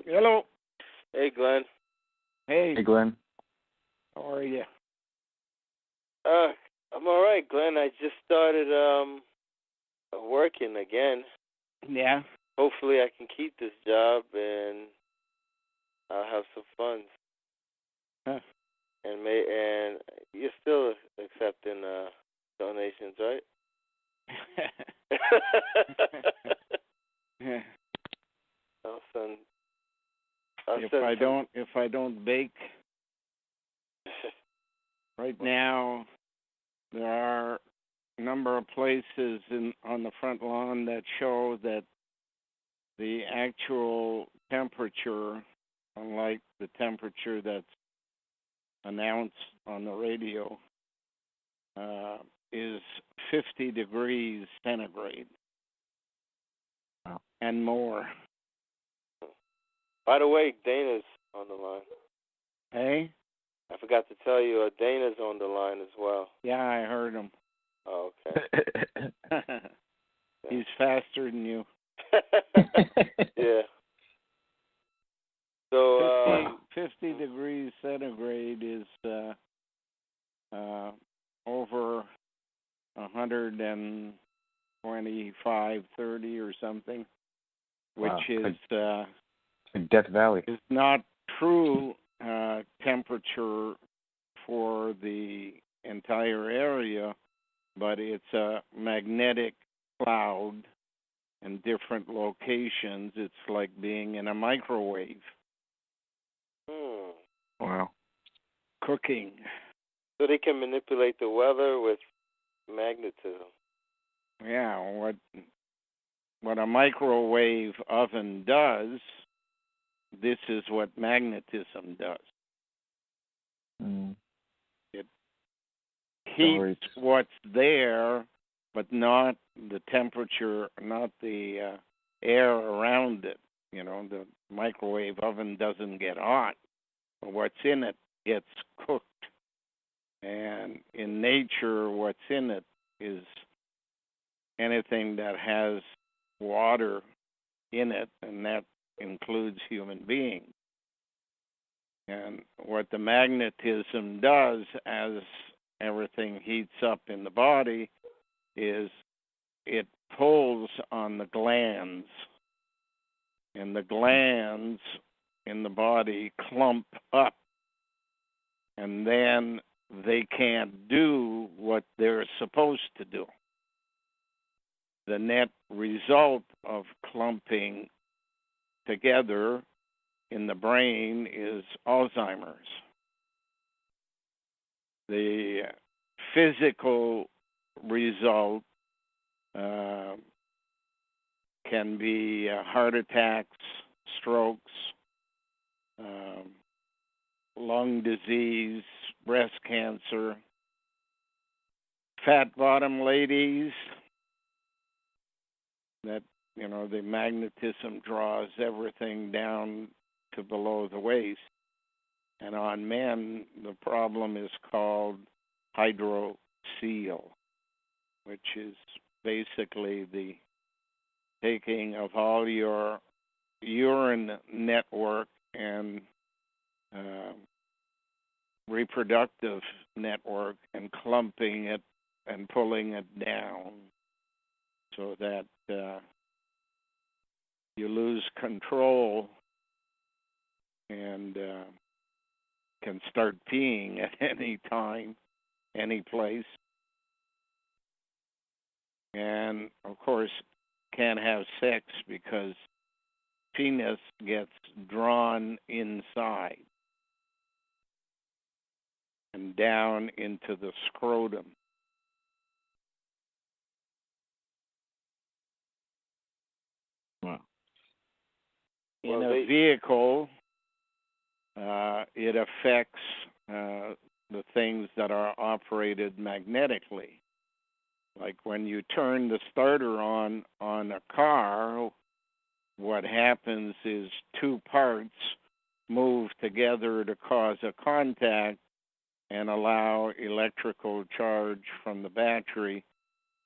Hello. Hey, Glenn. Hey. Hey, Glenn. How are you? I'm all right, Glenn. I just started working again. Yeah. Hopefully, I can keep this job and I'll have some funds. Huh. And you're still accepting donations, right? I'll send. If I don't bake right now, there are a number of places on the front lawn that show that the actual temperature, unlike the temperature that's announced on the radio, is 50 degrees centigrade. Wow. And more. By the way, Dana's on the line. Hey? I forgot to tell you, Dana's on the line as well. Yeah, I heard him. Oh, okay. He's faster than you. Yeah. So 50 degrees centigrade is over 125, 30 or something, which is Death Valley. Is not true temperature for the entire area, but it's a magnetic cloud in different locations. It's like being in a microwave. Wow. Cooking. So they can manipulate the weather with magnetism. Yeah, what a microwave oven does, this is what magnetism does. It heats what's there, but not the temperature, not the air around it. You know, the microwave oven doesn't get hot, but what's in it gets cooked. And in nature, what's in it is anything that has water in it, and that includes human beings. And what the magnetism does as everything heats up in the body is it pulls on the glands, and the glands in the body clump up, and then they can't do what they're supposed to do. The net result of clumping together in the brain is Alzheimer's. The physical result can be heart attacks, strokes, lung disease, breast cancer, fat bottom ladies, that, you know, the magnetism draws everything down to below the waist. And on men, the problem is called hydrocele, which is basically the taking of all your urine network and reproductive network and clumping it and pulling it down so that you lose control and can start peeing at any time, any place. And, of course, can't have sex because penis gets drawn inside and down into the scrotum. Wow. In a vehicle, it affects the things that are operated magnetically. Like when you turn the starter on a car, what happens is two parts move together to cause a contact and allow electrical charge from the battery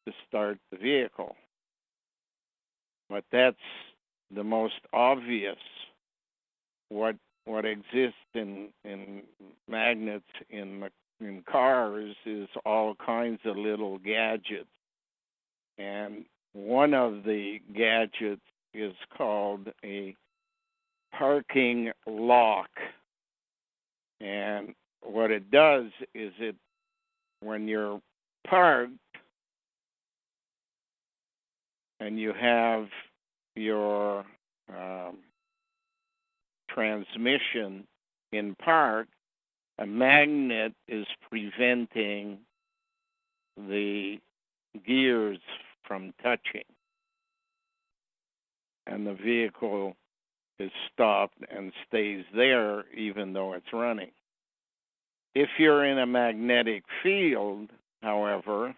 to start the vehicle. But that's the most obvious what exists in magnets in cars is all kinds of little gadgets, and one of the gadgets is called a parking lock. And what it does is when you're parked and you have your transmission in park, a magnet is preventing the gears from touching, and the vehicle is stopped and stays there even though it's running. If you're in a magnetic field, however,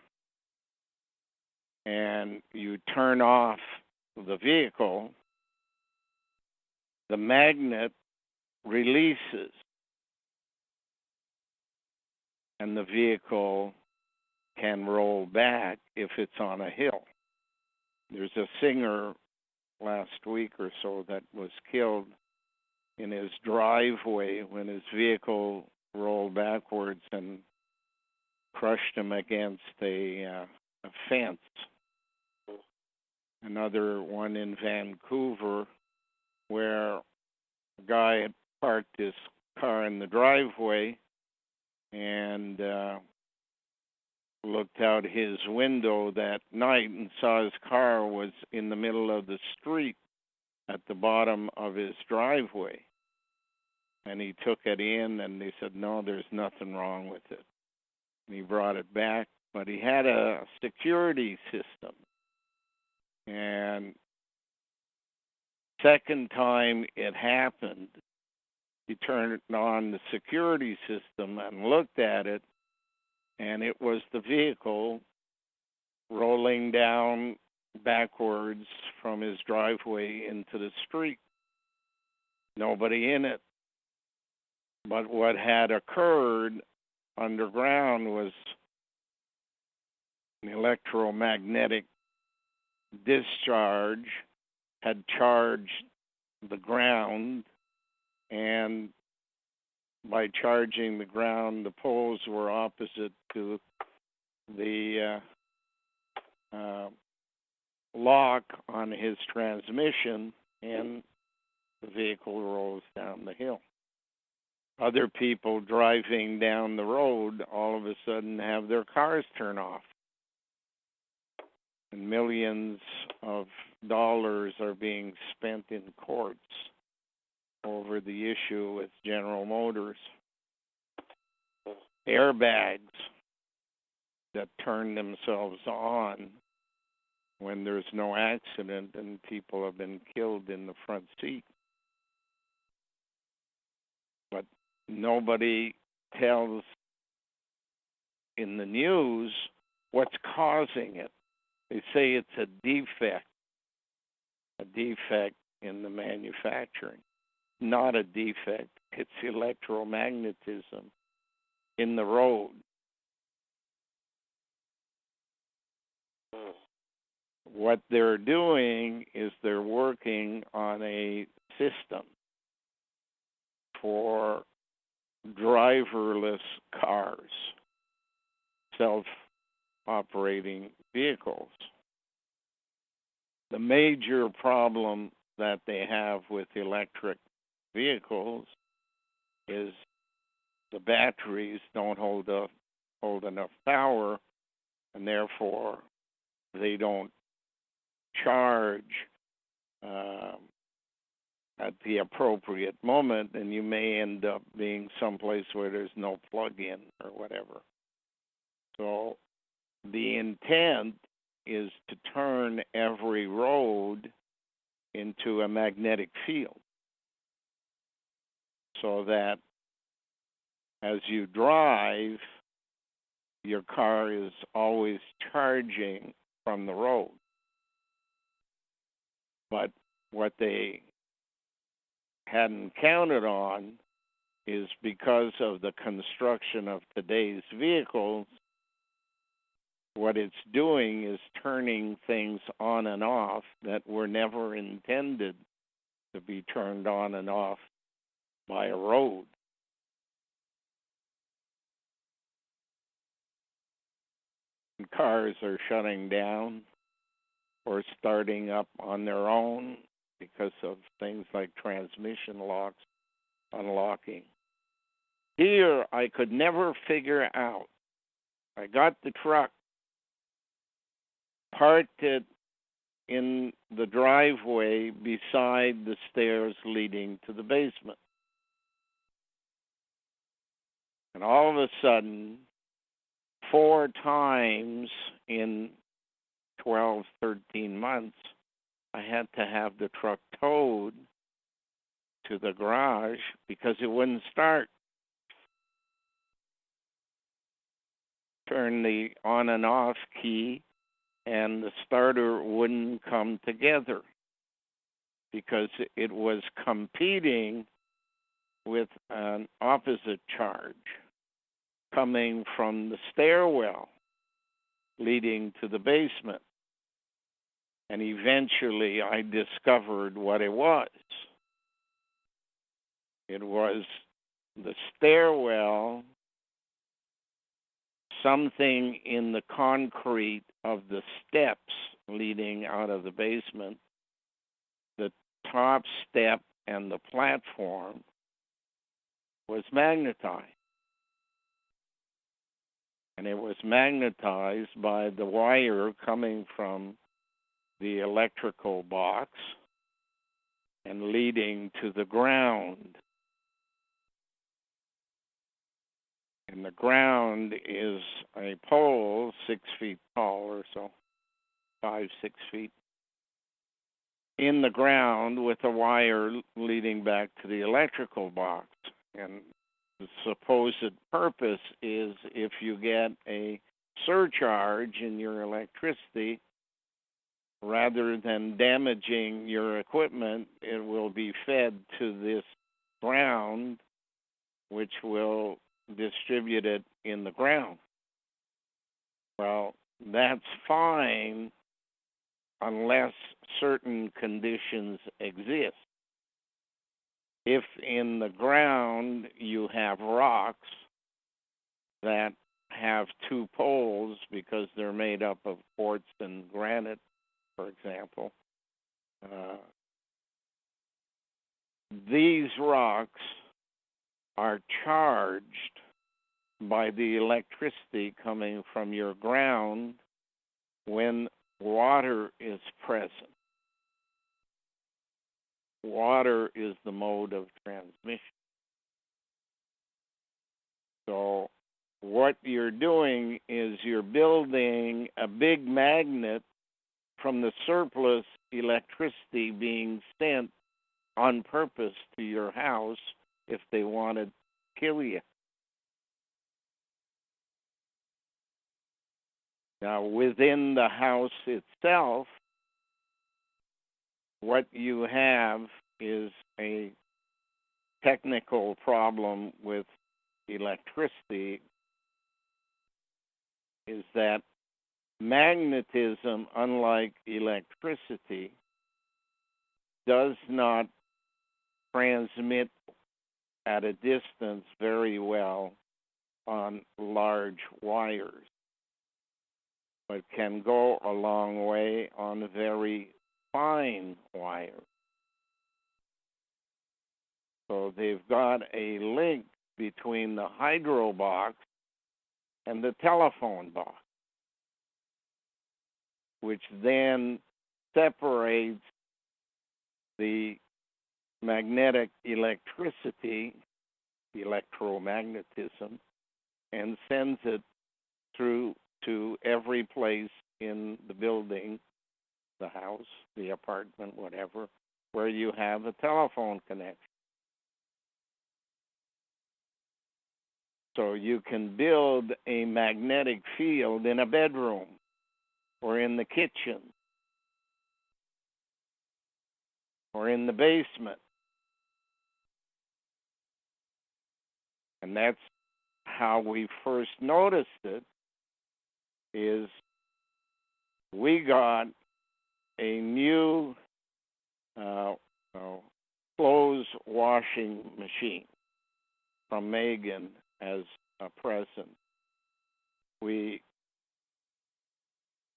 and you turn off the vehicle, the magnet releases and the vehicle can roll back if it's on a hill. There's a singer last week or so that was killed in his driveway when his vehicle rolled backwards and crushed him against a fence. Another one in Vancouver where a guy had parked his car in the driveway and looked out his window that night and saw his car was in the middle of the street at the bottom of his driveway. And he took it in and they said, no, there's nothing wrong with it. And he brought it back, but he had a security system. And second time it happened, he turned on the security system and looked at it, and it was the vehicle rolling down backwards from his driveway into the street. Nobody in it. But what had occurred underground was an electromagnetic discharge had charged the ground, and by charging the ground, the poles were opposite to the lock on his transmission, and the vehicle rolls down the hill. Other people driving down the road all of a sudden have their cars turn off. And millions of dollars are being spent in courts over the issue with General Motors. Airbags that turn themselves on when there's no accident and people have been killed in the front seat. But nobody tells in the news what's causing it. They say it's a defect in the manufacturing. Not a defect, it's electromagnetism in the road. What they're doing is they're working on a system for driverless cars, self-operating vehicles. The major problem that they have with electric vehicles is the batteries don't hold enough power, and therefore they don't charge at the appropriate moment, and you may end up being someplace where there's no plug-in or whatever. So the intent is to turn every road into a magnetic field so that as you drive, your car is always charging from the road. But what they hadn't counted on is because of the construction of today's vehicles, what it's doing is turning things on and off that were never intended to be turned on and off by a road. And cars are shutting down or starting up on their own because of things like transmission locks unlocking. Here, I could never figure out. I got the truck, parked it in the driveway beside the stairs leading to the basement. And all of a sudden, 4 times in 12, 13 months, I had to have the truck towed to the garage because it wouldn't start. Turn the on and off key, and the starter wouldn't come together because it was competing with an opposite charge coming from the stairwell leading to the basement. And eventually I discovered what it was. It was the stairwell, something in the concrete of the steps leading out of the basement, the top step and the platform was magnetized. And it was magnetized by the wire coming from the electrical box and leading to the ground. And the ground is a pole 6 feet tall or so, 5, 6 feet, in the ground with a wire leading back to the electrical box. And the supposed purpose is if you get a surcharge in your electricity, rather than damaging your equipment, it will be fed to this ground, which will distribute it in the ground. Well, that's fine unless certain conditions exist. If in the ground you have rocks that have 2 poles because they're made up of quartz and granite, for example, these rocks are charged by the electricity coming from your ground when water is present. Water is the mode of transmission. So what you're doing is you're building a big magnet from the surplus electricity being sent on purpose to your house if they wanted to kill you. Now, within the house itself, what you have is a technical problem with electricity, is that magnetism, unlike electricity, does not transmit at a distance very well on large wires, but can go a long way on very fine wires. So they've got a link between the hydro box and the telephone box, which then separates the magnetic electricity, electromagnetism, and sends it through to every place in the building, the house, the apartment, whatever, where you have a telephone connection. So you can build a magnetic field in a bedroom or in the kitchen or in the basement. And that's how we first noticed it, is we got a new clothes washing machine from Megan as a present. We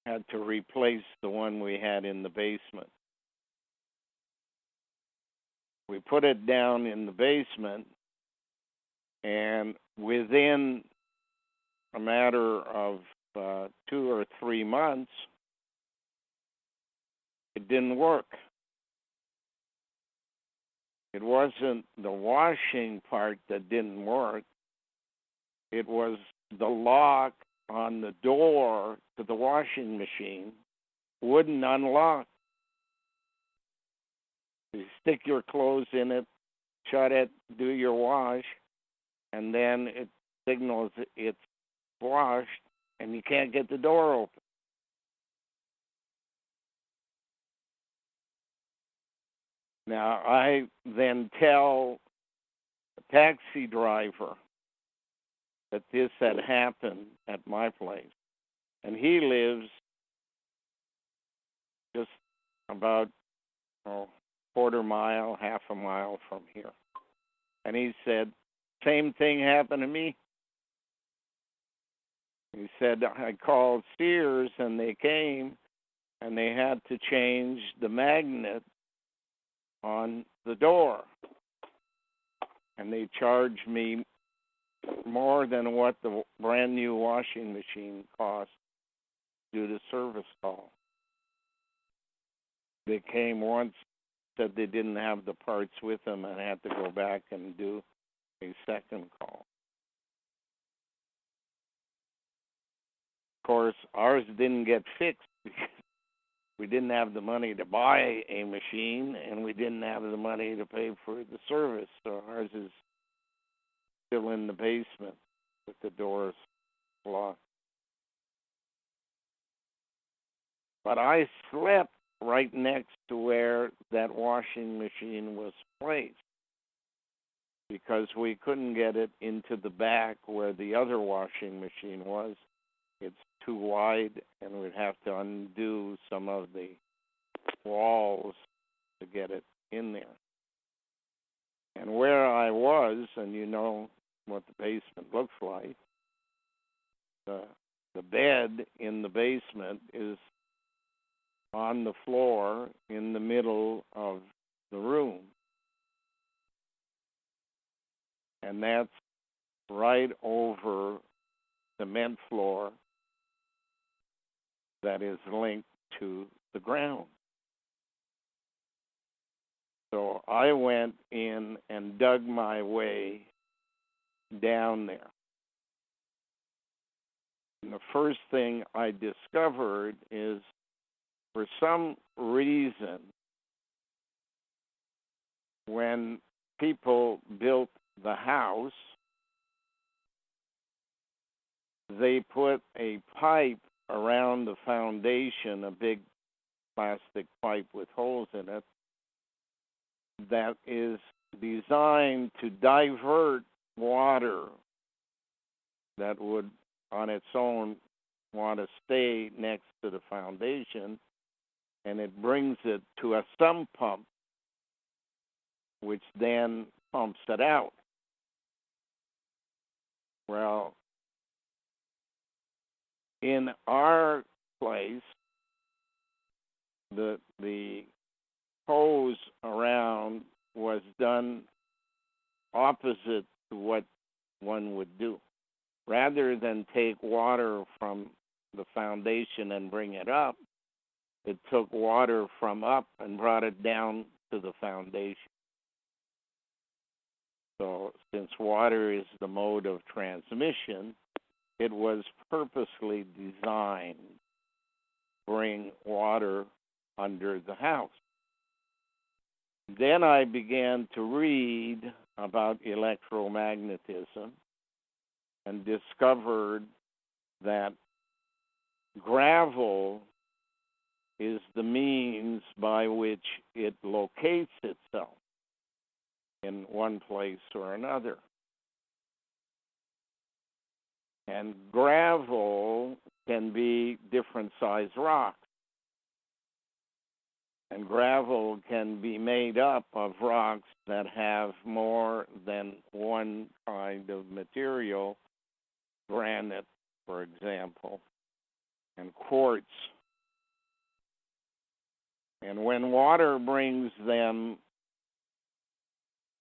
had to replace the one we had in the basement. We put it down in the basement, and within a matter of 2 or 3 months, it didn't work. It wasn't the washing part that didn't work. It was the lock on the door to the washing machine wouldn't unlock. You stick your clothes in it, shut it, do your wash, and then it signals it's washed, and you can't get the door open. Now, I then tell the taxi driver that this had happened at my place, and he lives just about quarter mile, half a mile from here. And he said, same thing happened to me. He said, I called Sears, and they came, and they had to change the magnet on the door. And they charged me more than what the brand new washing machine cost due to service call. They came once, said they didn't have the parts with them, and had to go back and do a second call. Of course, ours didn't get fixed because we didn't have the money to buy a machine, and we didn't have the money to pay for the service. So ours is still in the basement with the doors locked. But I slept right next to where that washing machine was placed because we couldn't get it into the back where the other washing machine was. It's too wide, and we'd have to undo some of the walls to get it in there. And where I was, and you know what the basement looks like, the bed in the basement is on the floor in the middle of the room. And that's right over the cement floor that is linked to the ground. So I went in and dug my way down there. And the first thing I discovered is, for some reason, when people built the house, they put a pipe around the foundation, a big plastic pipe with holes in it, that is designed to divert water that would, on its own, want to stay next to the foundation, and it brings it to a sump pump, which then pumps it out. Well, in our place, the hose around was done opposite to what one would do. Rather than take water from the foundation and bring it up, it took water from up and brought it down to the foundation. So since water is the mode of transmission, it was purposely designed to bring water under the house. Then I began to read about electromagnetism and discovered that gravel is the means by which it locates itself in one place or another. And gravel can be different size rocks. And gravel can be made up of rocks that have more than one kind of material, granite, for example, and quartz. And when water brings them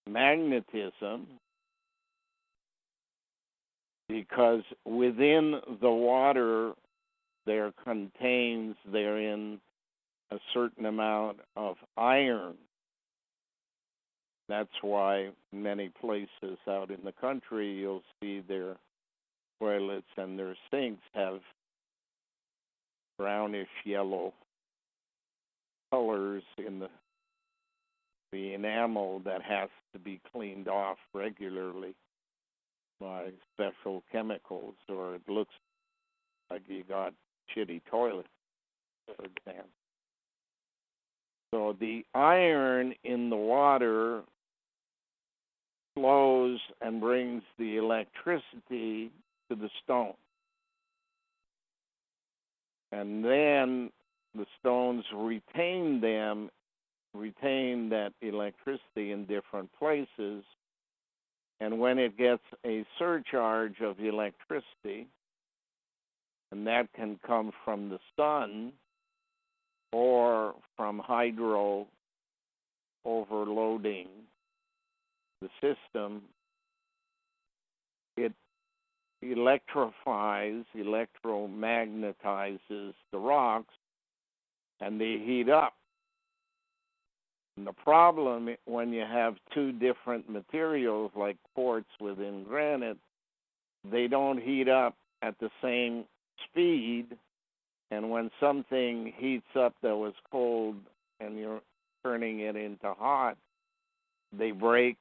magnetism, because within the water there contains therein a certain amount of iron. That's why many places out in the country you'll see their toilets and their sinks have brownish yellow colors in the enamel that has to be cleaned off regularly by special chemicals, or it looks like you got shitty toilets, for example. So the iron in the water flows and brings the electricity to the stone. And then the stones retain that electricity in different places. And when it gets a surcharge of electricity, and that can come from the sun or from hydro overloading the system, it electrifies, electromagnetizes the rocks, and they heat up. And the problem when you have two different materials like quartz within granite, they don't heat up at the same speed. And when something heats up that was cold and you're turning it into hot, they break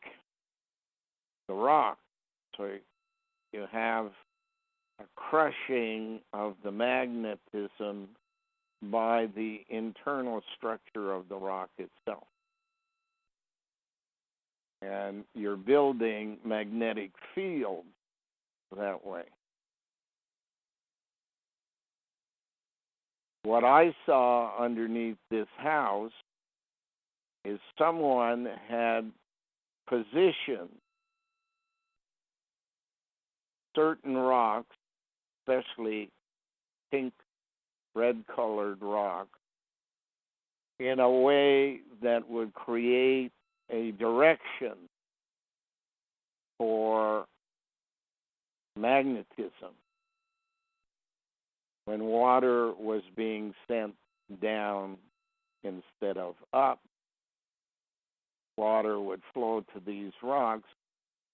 the rock. So you have a crushing of the magnetism by the internal structure of the rock itself. And you're building magnetic fields that way. What I saw underneath this house is someone had positioned certain rocks, especially pink, red-colored rocks, in a way that would create a direction for magnetism. When water was being sent down instead of up, water would flow to these rocks,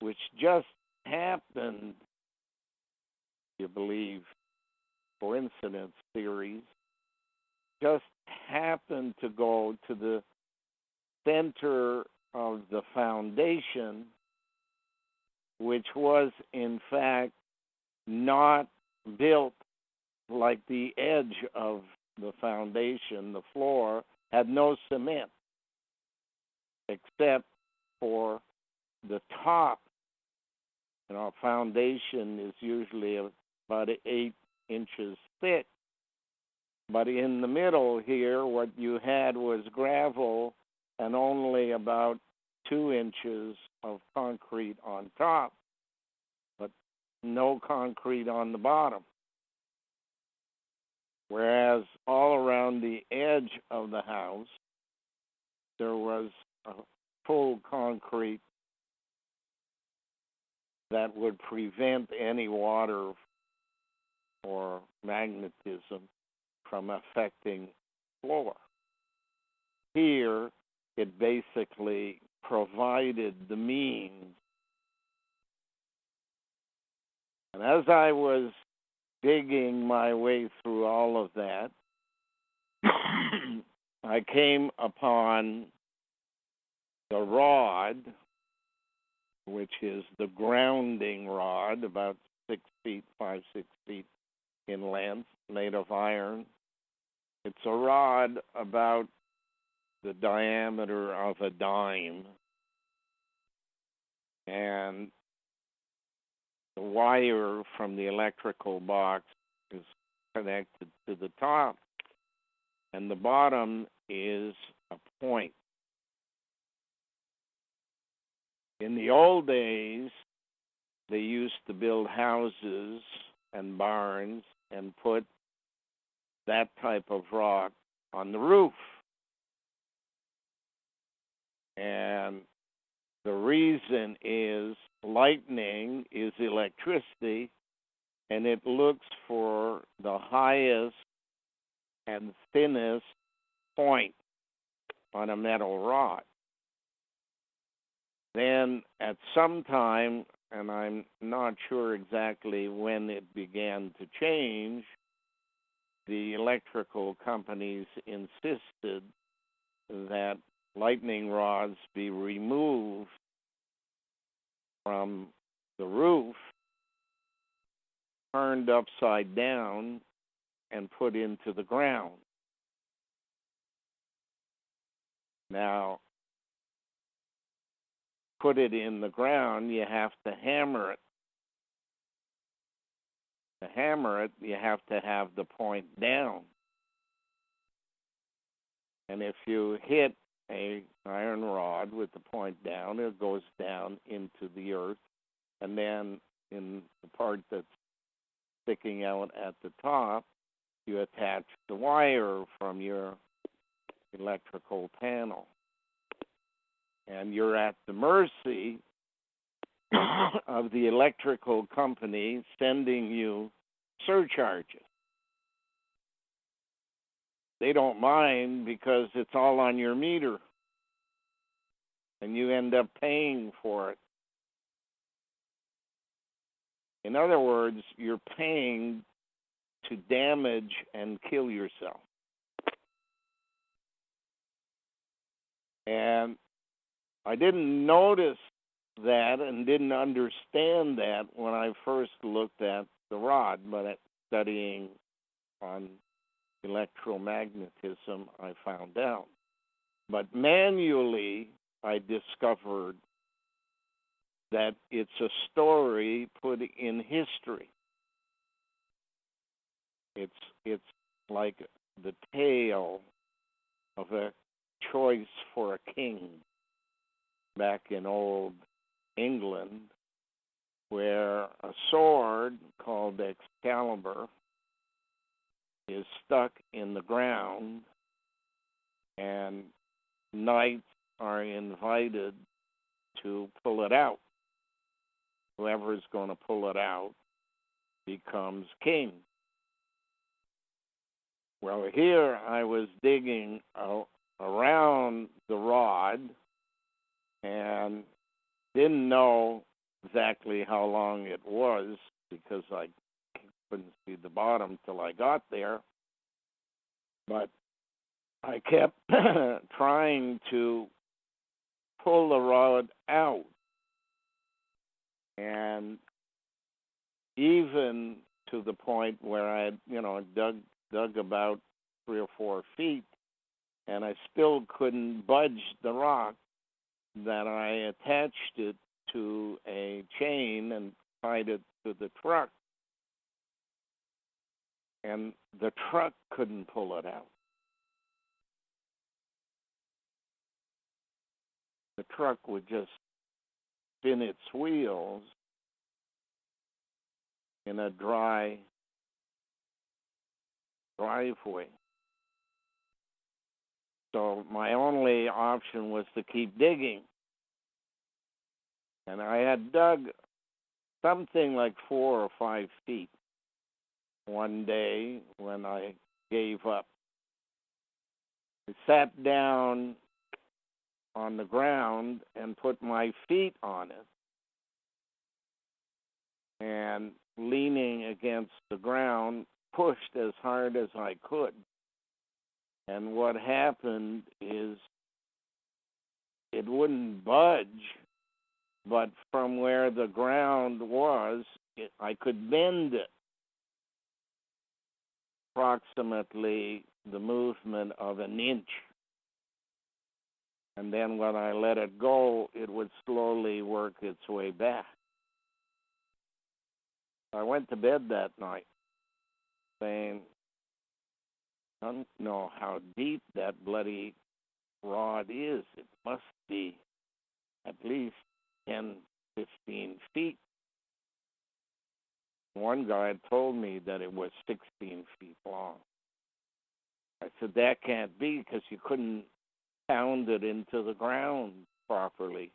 which just happened, you believe, coincidence theories, just happened to go to the center of the foundation, which was in fact not built like the edge of the foundation. The floor had no cement except for the top. You know, a foundation is usually about 8 inches thick. But in the middle here, what you had was gravel and only about 2 inches of concrete on top, but no concrete on the bottom. Whereas all around the edge of the house, there was a full concrete that would prevent any water or magnetism from affecting floor. Here, it basically provided the means. And as I was digging my way through all of that, I came upon the rod, which is the grounding rod, about 6 feet, 5, 6 feet in length, made of iron. It's a rod about the diameter of a dime. And the wire from the electrical box is connected to the top. And the bottom is a point. In the old days, they used to build houses and barns and put that type of rock on the roof. And the reason is lightning is electricity, and it looks for the highest and thinnest point on a metal rod. Then at some time, and I'm not sure exactly when it began to change, the electrical companies insisted that lightning rods be removed from the roof, turned upside down, and put into the ground. Now, put it in the ground, you have to hammer it. To hammer it, you have to have the point down. And if you hit an iron rod with the point down, it goes down into the earth. And then in the part that's sticking out at the top, you attach the wire from your electrical panel. And you're at the mercy of the electrical company sending you surcharges. They don't mind because it's all on your meter, and you end up paying for it. In other words, you're paying to damage and kill yourself. And I didn't notice that and didn't understand that when I first looked at the rod, but at studying on electromagnetism, I found out. But manually, I discovered that it's a story put in history. It's like the tale of a choice for a king back in old England, where a sword called Excalibur is stuck in the ground, and knights are invited to pull it out. Whoever's going to pull it out becomes king. Well, here I was digging around the rod and didn't know exactly how long it was because I couldn't see the bottom till I got there. But I kept trying to pull the rod out. And even to the point where I had, dug about 3 or 4 feet, and I still couldn't budge the rock, that I attached it to a chain and tied it to the truck. And the truck couldn't pull it out. The truck would just spin its wheels in a dry driveway. So my only option was to keep digging. And I had dug something like 4 or 5 feet one day when I gave up. I sat down on the ground and put my feet on it, and leaning against the ground, pushed as hard as I could. And what happened is it wouldn't budge, but from where the ground was, I could bend it approximately the movement of an inch. And then when I let it go, it would slowly work its way back. I went to bed that night saying, I don't know how deep that bloody rod is. It must be at least 10, 15 feet. One guy had told me that it was 16 feet long. I said, that can't be because you couldn't pound it into the ground properly.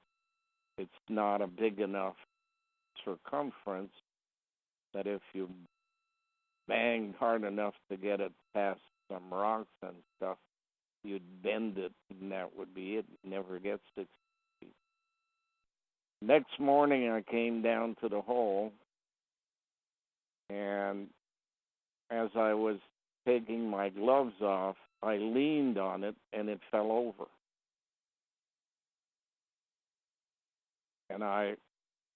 It's not a big enough circumference that if you banged hard enough to get it past some rocks and stuff, you'd bend it, and that would be it. Never gets 6 feet. Next morning, I came down to the hole, and as I was taking my gloves off, I leaned on it, and it fell over. And I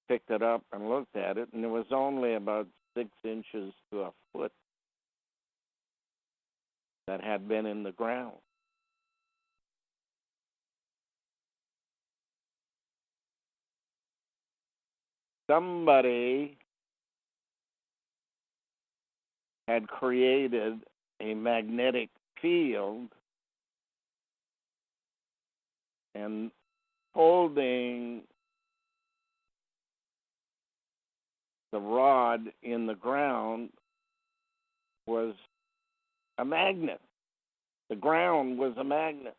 picked it up and looked at it, and it was only about 6 inches to a foot that had been in the ground. Somebody had created a magnetic field, and holding the rod in the ground was a magnet. The ground was a magnet.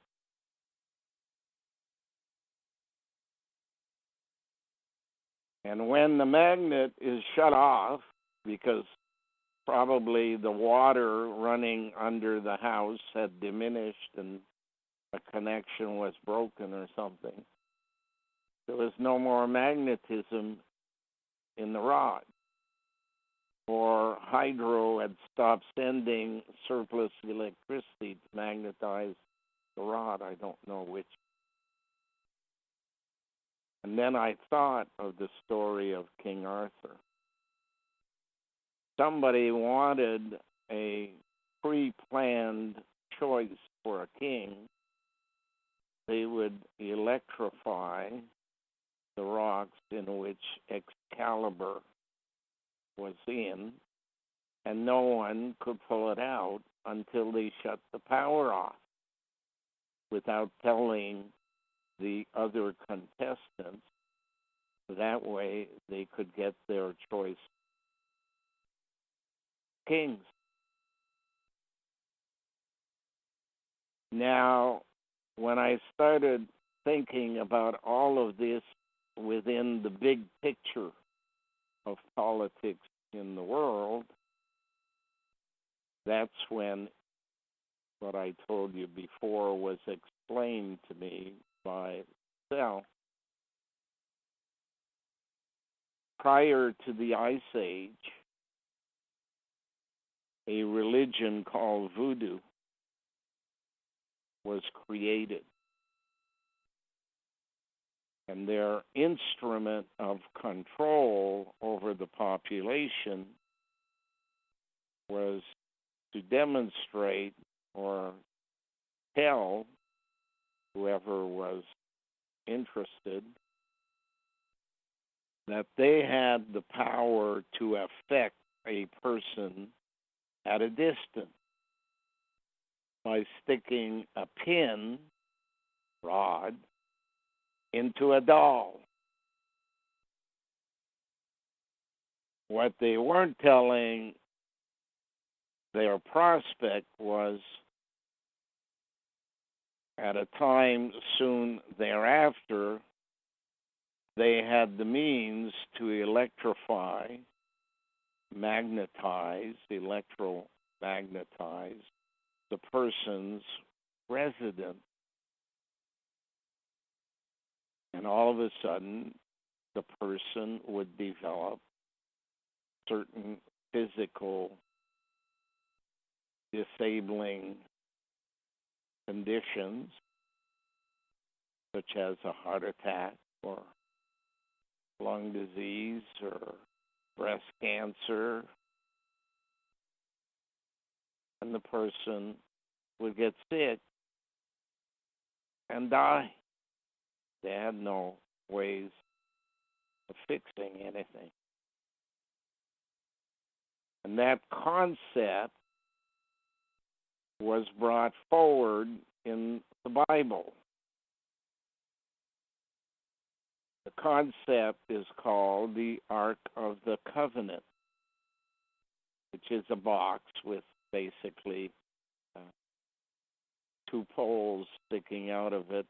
And when the magnet is shut off, because probably the water running under the house had diminished and a connection was broken or something, there was no more magnetism in the rod. Or hydro had stopped sending surplus electricity to magnetize the rod. I don't know which. And then I thought of the story of King Arthur. Somebody wanted a pre-planned choice for a king. They would electrify the rocks in which Excalibur was in, and no one could pull it out until they shut the power off without telling the other contestants. That way they could get their choice kings. Now, when I started thinking about all of this within the big picture of politics in the world, that's when what I told you before was explained to me by Sal. Prior to the Ice Age, a religion called voodoo was created. And their instrument of control over the population was to demonstrate or tell whoever was interested that they had the power to affect a person at a distance by sticking a pin, rod, into a doll. What they weren't telling their prospect was, at a time soon thereafter, they had the means to electrify, magnetize, electromagnetize the person's residence. And all of a sudden, the person would develop certain physical disabling conditions, such as a heart attack or lung disease or breast cancer, and the person would get sick and die. They had no ways of fixing anything. And that concept was brought forward in the Bible. concept is called the Ark of the Covenant, which is a box with basically two poles sticking out of it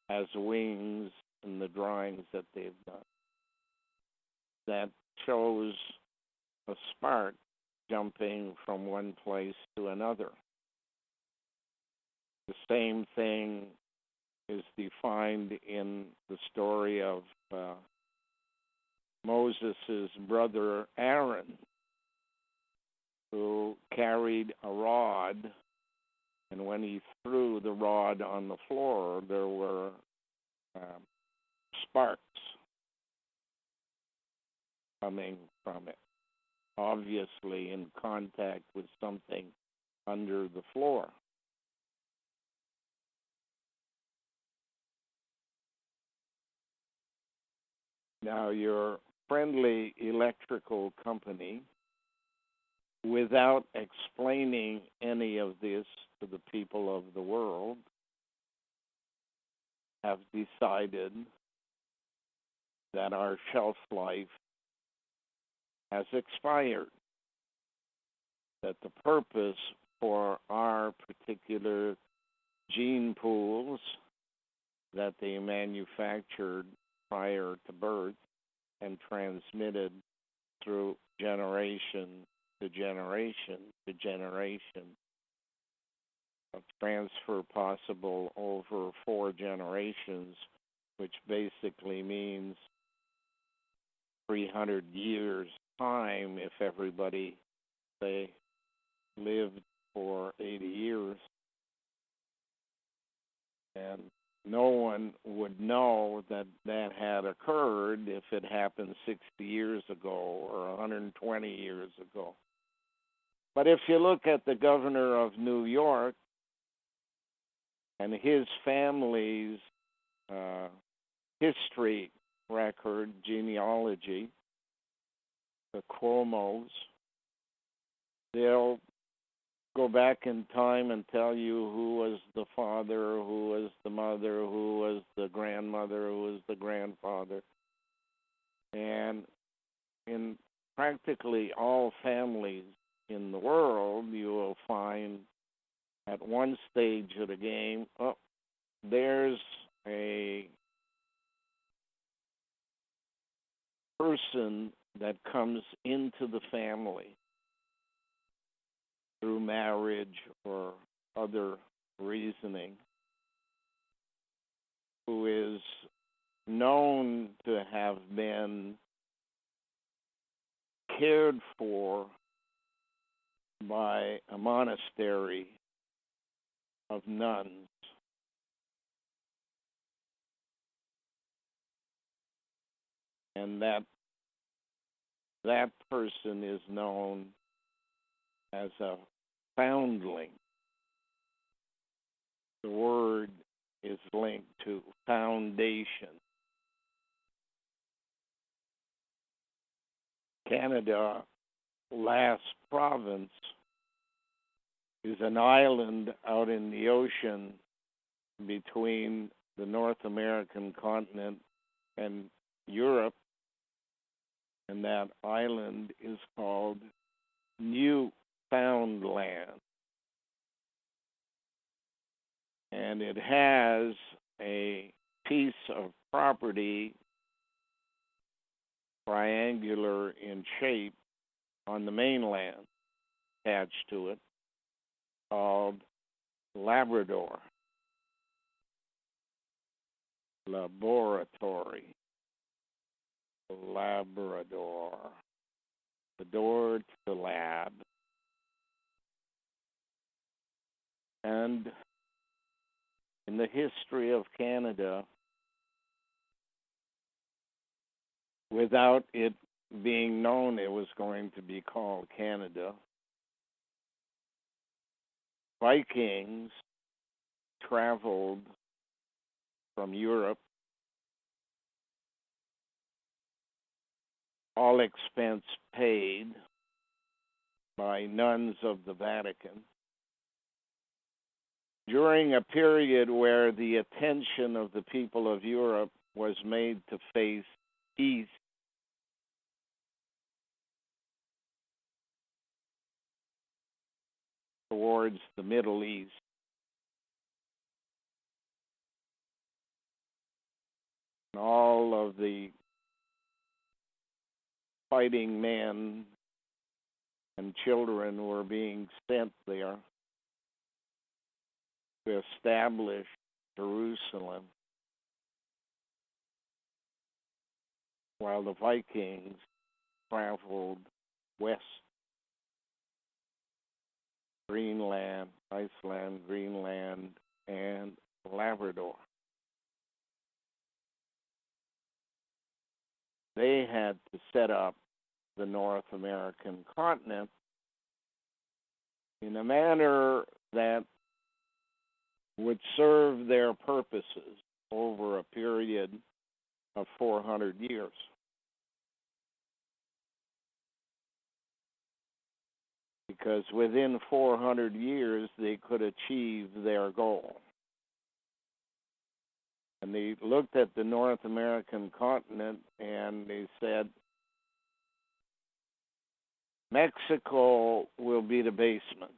as wings in the drawings that they've done. That shows a spark jumping from one place to another. The same thing is defined in the story of Moses' brother Aaron, who carried a rod, and when he threw the rod on the floor, there were sparks coming from it, obviously in contact with something under the floor. Now, your friendly electrical company, without explaining any of this to the people of the world, have decided that our shelf life has expired, that the purpose for our particular gene pools that they manufactured prior to birth and transmitted through generation to generation to generation, a transfer possible over 4 generations, which basically means 300 years time if everybody, say, lived for 80 years. And no one would know that that had occurred if it happened 60 years ago or 120 years ago. But if you look at the governor of New York and his family's history record, genealogy, the Cuomos, they'll go back in time and tell you who was the father, who was the mother, who was the grandmother, who was the grandfather. And in practically all families in the world, you will find at one stage of the game, oh, there's a person that comes into the family through marriage or other reasoning, who is known to have been cared for by a monastery of nuns. And that person is known as a foundling. The word is linked to foundation. Canada, last province, is an island out in the ocean between the North American continent and Europe, and that island is called Newfoundland. And it has a piece of property triangular in shape on the mainland attached to it called Labrador. Laboratory. Labrador. The door to the lab. And in the history of Canada, without it being known it was going to be called Canada, Vikings traveled from Europe, all expense paid by nuns of the Vatican, during a period where the attention of the people of Europe was made to face east towards the Middle East. And all of the fighting men and children were being sent there to establish Jerusalem, while the Vikings traveled west, Greenland, Iceland, Greenland, and Labrador. They had to set up the North American continent in a manner that would serve their purposes over a period of 400 years. Because within 400 years, they could achieve their goal. And they looked at the North American continent and they said, Mexico will be the basement.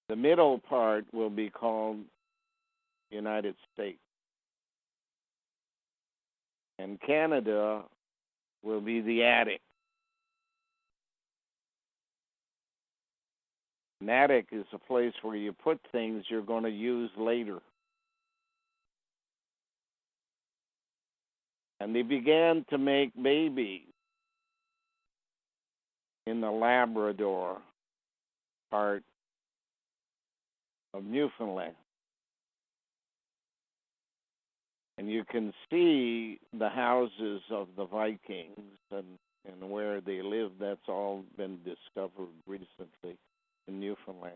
The middle part will be called United States. And Canada will be the attic. An attic is a place where you put things you're going to use later. And they began to make babies in the Labrador part of Newfoundland. And you can see the houses of the Vikings and where they lived. That's all been discovered recently in Newfoundland.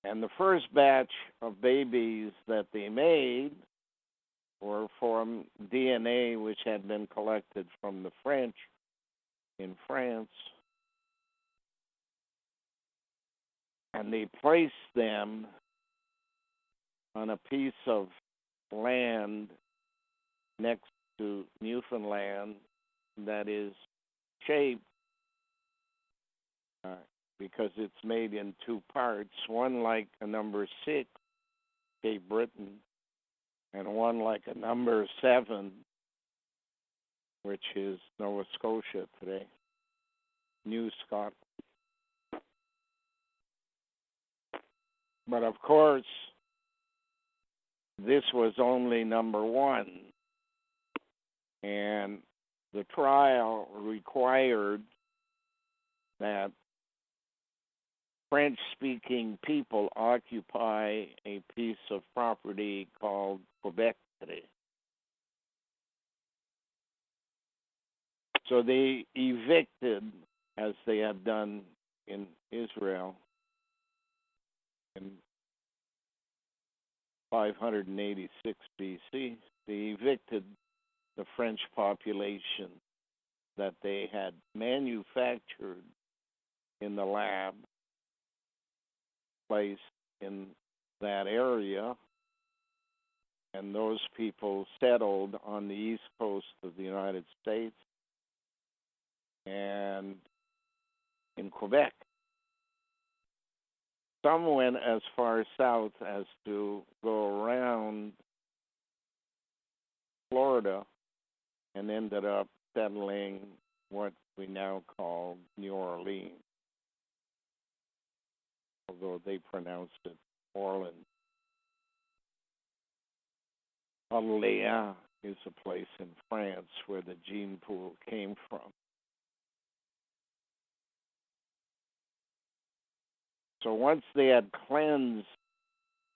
And the first batch of babies that they made were from DNA which had been collected from the French in France. And they placed them on a piece of land next to Newfoundland that is shaped because it's made in two parts, one like a number 6, Cape Breton, and one like a number 7, which is Nova Scotia today, New Scotland. But of course, this was only number 1, and the trial required that French-speaking people occupy a piece of property called Quebec today. So they evicted, as they had done in Israel in 586 BC, they evicted the French population that they had manufactured in the lab placed in that area, and those people settled on the east coast of the United States and in Quebec. Some went as far south as to go around Florida and ended up settling what we now call New Orleans, although they pronounced it Orleans. Orléans is a place in France where the gene pool came from. So once they had cleansed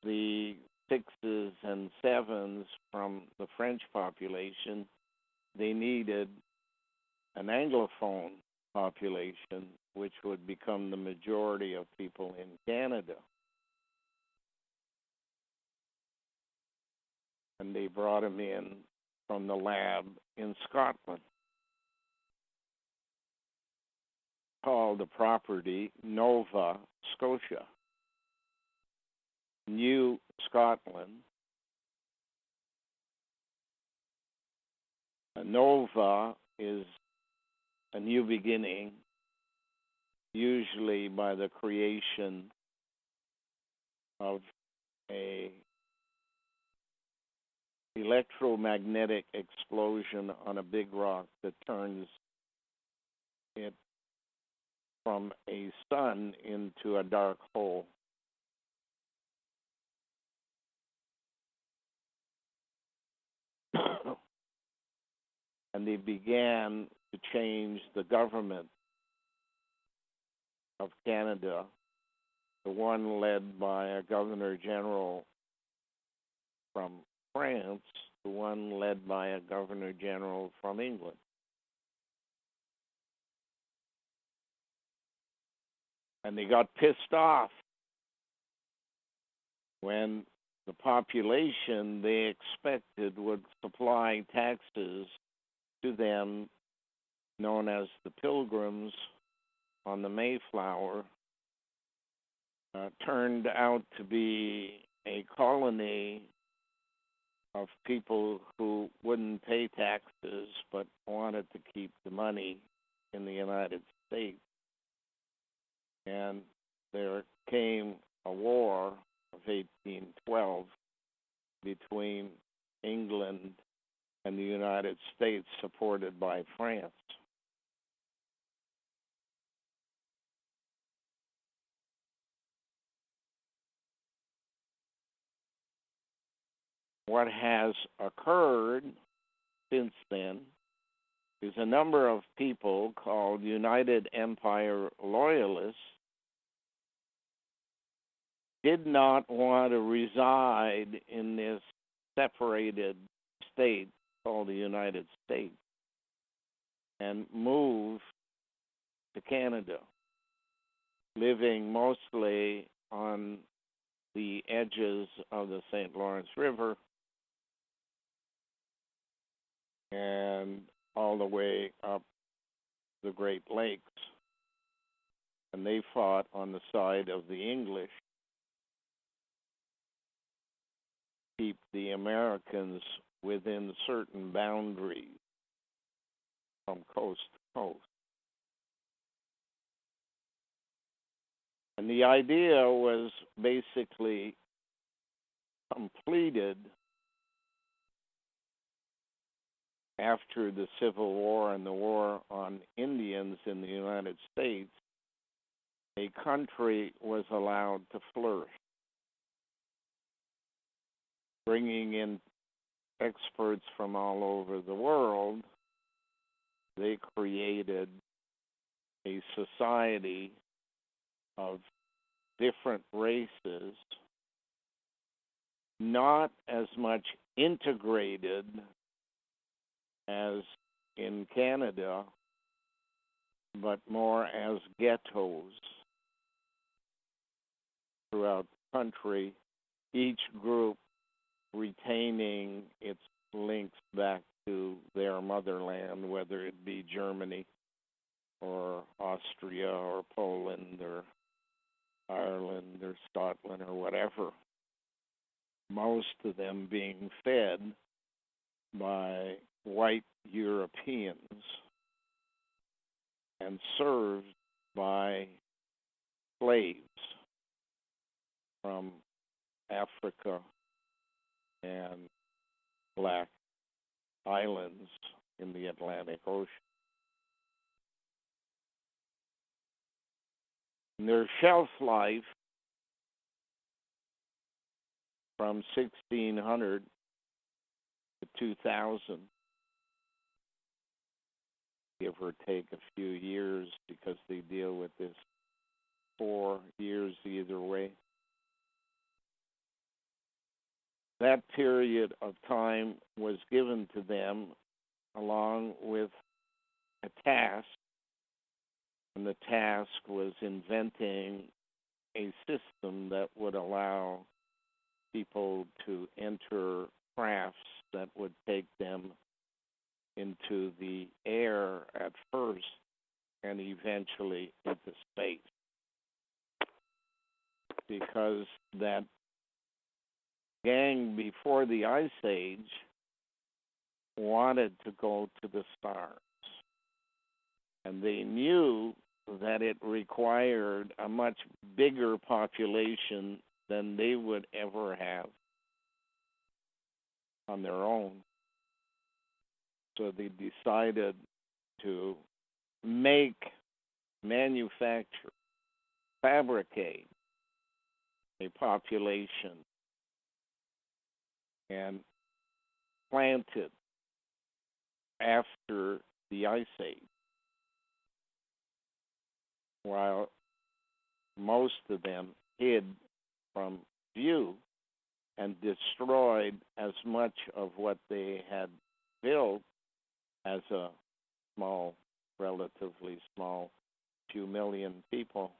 the 6s and 7s from the French population, they needed an Anglophone population, which would become the majority of people in Canada. And they brought them in from the lab in Scotland. called the property Nova Scotia, New Scotland. A Nova is a new beginning, usually by the creation of a electromagnetic explosion on a big rock that turns it from a sun into a dark hole. And they began to change the government of Canada, the one led by a governor general from France, the one led by a governor general from England. And they got pissed off when the population they expected would supply taxes to them, known as the Pilgrims on the Mayflower, turned out to be a colony of people who wouldn't pay taxes but wanted to keep the money in the United States. And there came a war of 1812 between England and the United States, supported by France. What has occurred since then is a number of people called United Empire Loyalists did not want to reside in this separated state called the United States and moved to Canada, living mostly on the edges of the St. Lawrence River and all the way up the Great Lakes. And they fought on the side of the English, keep the Americans within certain boundaries from coast to coast. And the idea was basically completed after the Civil War and the War on Indians in the United States. A country was allowed to flourish, bringing in experts from all over the world. They created a society of different races, not as much integrated as in Canada, but more as ghettos throughout the country, each group retaining its links back to their motherland, whether it be Germany or Austria or Poland or Ireland or Scotland or whatever, most of them being fed by white Europeans and served by slaves from Africa and Black islands in the Atlantic Ocean. And their shelf life from 1600 to 2000, give or take a few years, because they deal with this 4 years either way. That period of time was given to them along with a task, and the task was inventing a system that would allow people to enter crafts that would take them into the air at first and eventually into space. Because that gang before the Ice Age wanted to go to the stars. And they knew that it required a much bigger population than they would ever have on their own. So they decided to manufacture, fabricate a population and plant it after the Ice Age, while most of them hid from view and destroyed as much of what they had built as a small, relatively small, few million people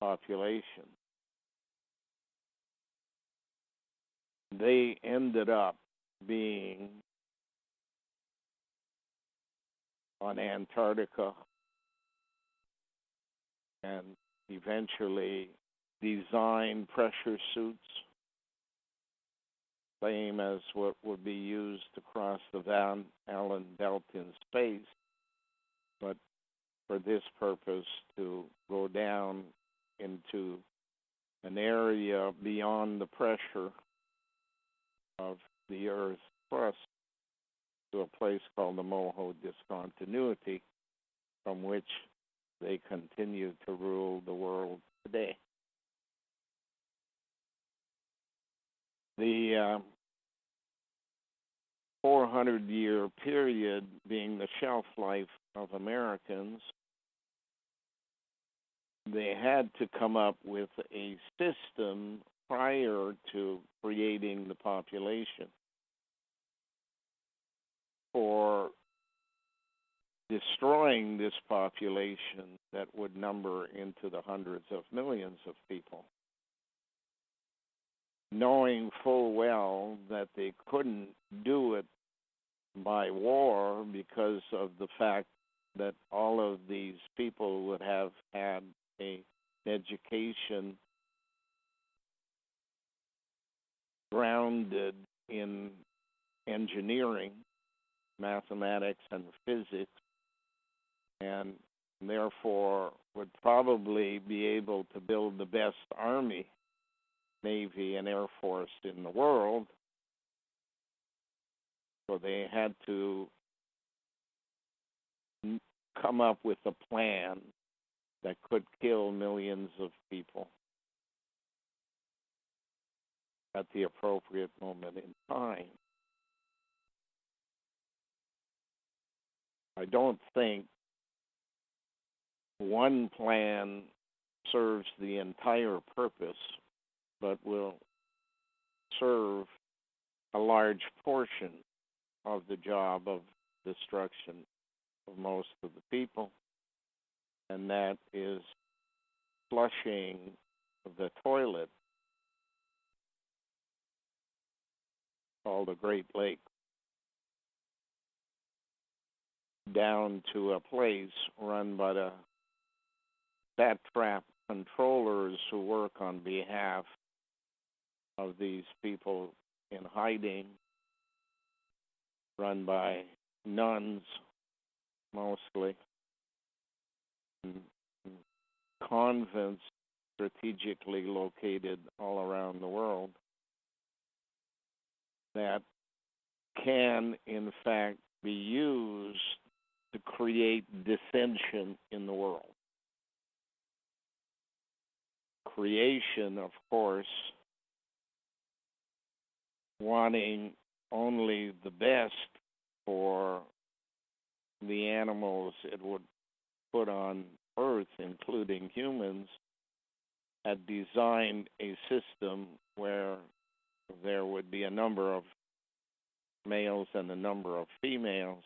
population. They ended up being on Antarctica and eventually designed pressure suits, same as what would be used to cross the Van Allen belt in space, but for this purpose to go down into an area beyond the pressure of the Earth's crust to a place called the Moho Discontinuity, from which they continue to rule the world today. The 400-year period being the shelf life of Americans, they had to come up with a system prior to creating the population for destroying this population that would number into the hundreds of millions of people, knowing full well that they couldn't do it by war because of the fact that all of these people would have had an education grounded in engineering, mathematics, and physics, and therefore would probably be able to build the best army, Navy, and Air Force in the world. So they had to come up with a plan that could kill millions of people at the appropriate moment in time. I don't think one plan serves the entire purpose, but will serve a large portion of the job of destruction of most of the people, and that is flushing the toilet called the Great Lake down to a place run by the fat trap controllers who work on behalf of these people in hiding, run by nuns mostly, and convents strategically located all around the world that can, in fact, be used to create dissension in the world. Creation, of course, wanting only the best for the animals it would put on Earth, including humans, had designed a system where there would be a number of males and a number of females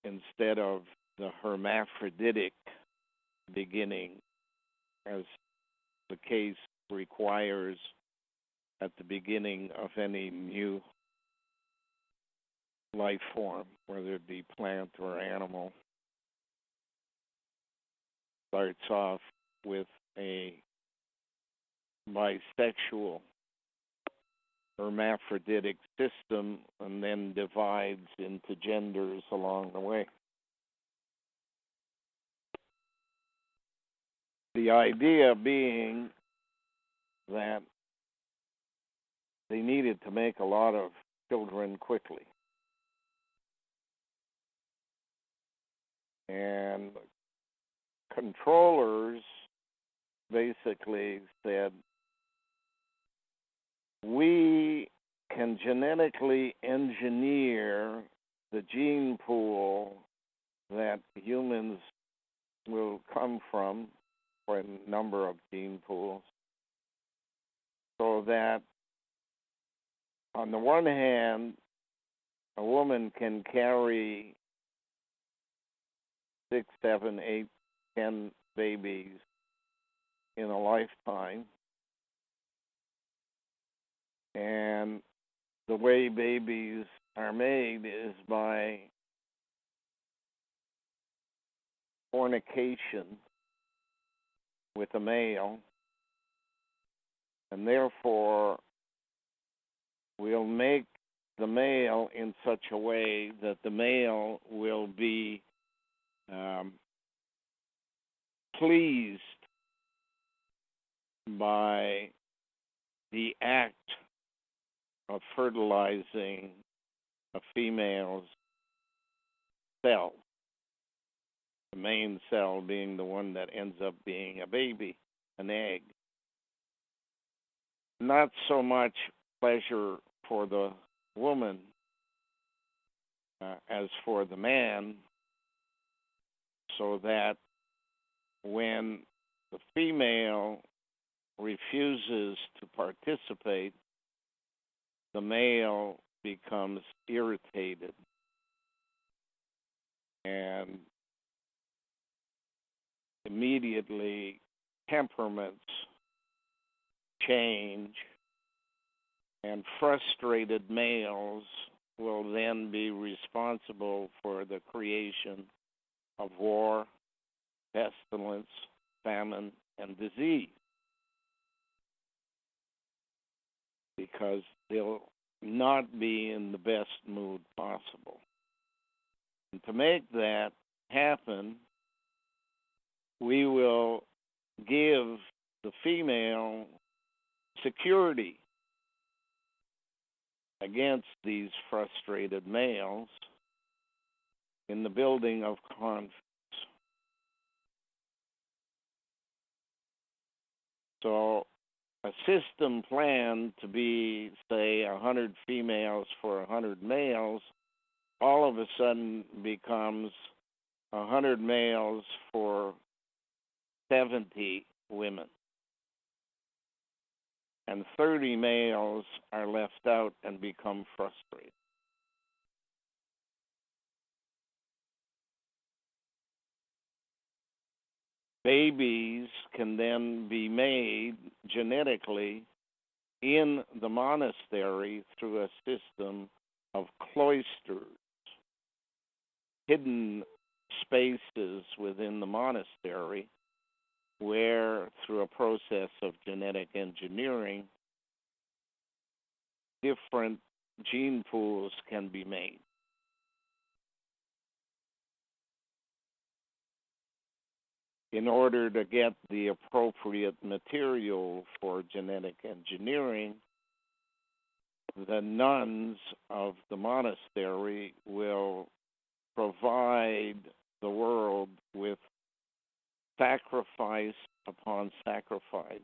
instead of the hermaphroditic beginning, as the case requires at the beginning of any new life form, whether it be plant or animal, starts off with a bisexual hermaphroditic system and then divides into genders along the way. The idea being that they needed to make a lot of children quickly. And controllers basically said, we can genetically engineer the gene pool that humans will come from, or a number of gene pools, so that on the one hand, a woman can carry 6, 7, 8, 10 babies in a lifetime. And the way babies are made is by fornication with a male, and therefore we'll make the male in such a way that the male will be pleased by the act of fertilizing a female's cell, the main cell being the one that ends up being a baby, an egg. Not so much pleasure for the woman as for the man, so that when the female refuses to participate, the male becomes irritated and immediately temperaments change, and frustrated males will then be responsible for the creation of war, pestilence, famine, and disease, because they'll not be in the best mood possible. And to make that happen, we will give the female security against these frustrated males in the building of confidence. So a system planned to be, say, 100 females for 100 males, all of a sudden becomes 100 males for 70 women. And 30 males are left out and become frustrated. Babies can then be made genetically in the monastery through a system of cloisters, hidden spaces within the monastery, where through a process of genetic engineering, different gene pools can be made. In order to get the appropriate material for genetic engineering, the nuns of the monastery will provide the world with sacrifice upon sacrifice,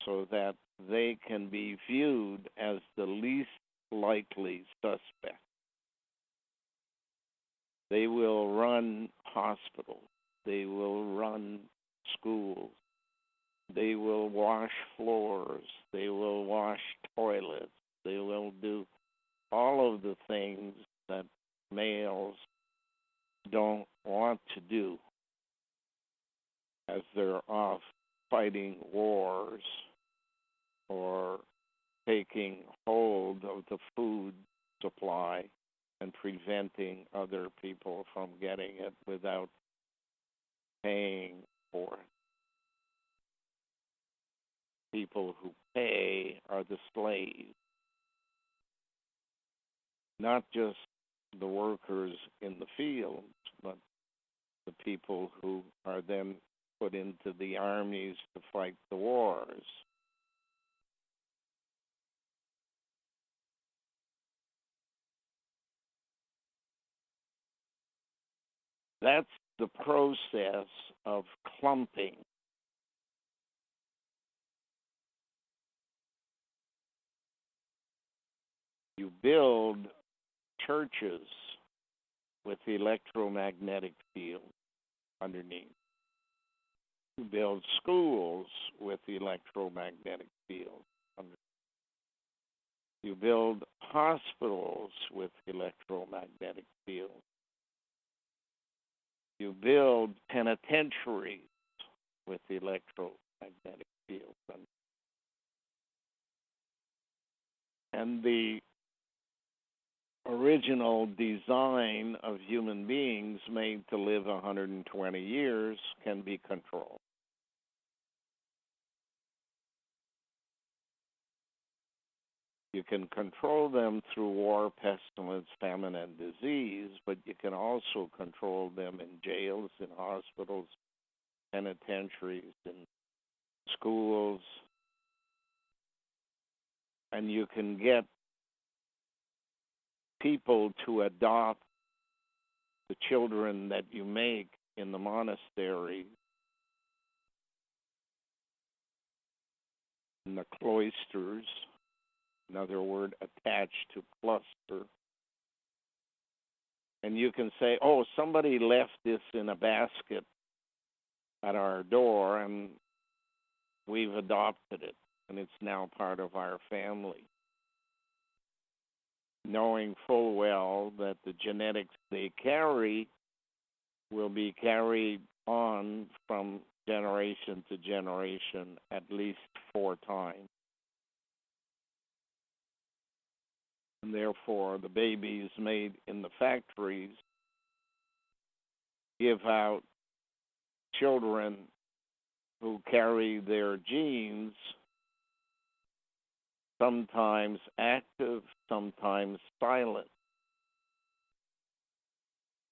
so that they can be viewed as the least likely suspect. They will run hospitals. They will run schools. They will wash floors. They will wash toilets. They will do all of the things that males don't want to do as they're off fighting wars or taking hold of the food supply and preventing other people from getting it without paying for it. People who pay are the slaves, not just the workers in the fields, but the people who are then put into the armies to fight the wars. That's the process of clumping. You build churches with electromagnetic fields underneath. You build schools with electromagnetic fields underneath. You build hospitals with electromagnetic fields. You build penitentiaries with electromagnetic fields. And the original design of human beings made to live 120 years can be controlled. You can control them through war, pestilence, famine, and disease, but you can also control them in jails, in hospitals, penitentiaries, in schools, and you can get people to adopt the children that you make in the monastery, in the cloisters, another word attached to cluster. And you can say, oh, somebody left this in a basket at our door and we've adopted it and it's now part of our family. Knowing full well that the genetics they carry will be carried on from generation to generation at least 4 times. And therefore, the babies made in the factories give out children who carry their genes, sometimes active, sometimes silent.